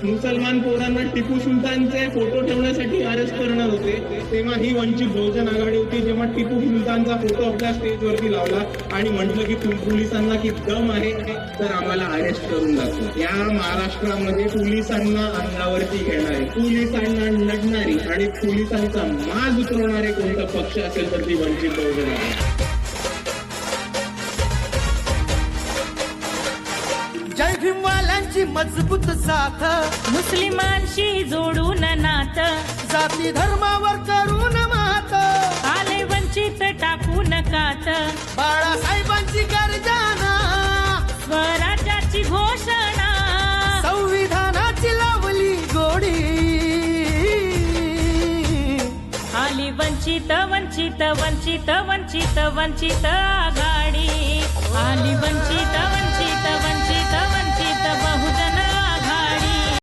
मुसलमान पोरांना टिपू सुलतानचे फोटो ठेवण्यासाठी अरेस्ट करणार होते, तेव्हा ही वंचित बहुजन आघाडी होती. जेव्हा टिपू सुलतानचा फोटो आपल्या स्टेजवरती लावला आणि म्हटलं की पोलिसांना की दम आहे तर आम्हाला अरेस्ट करून दाखवा. या महाराष्ट्रामध्ये पोलिसांना अंगावरती घेणारे, पोलिसांना लढणारी आणि पोलिसांचा माज उतरवणारे कोणता पक्ष असेल तर ती वंचित बहुजन आघाडी. जय भीमवाल्यांची मजबूत साथ, मुस्लिमांशी जोडून नात, जाती धर्मावर करून मात, आले वंचित टाकून कात, बाळासाहेबांची गर्जना, स्वराज्याची घोषणा, संविधानाची लावली गोडी, आली वंचित वंचित वंचित वंचित वंचित आघाडी, आली वंचित वंचित वंचित वंचित बहुजन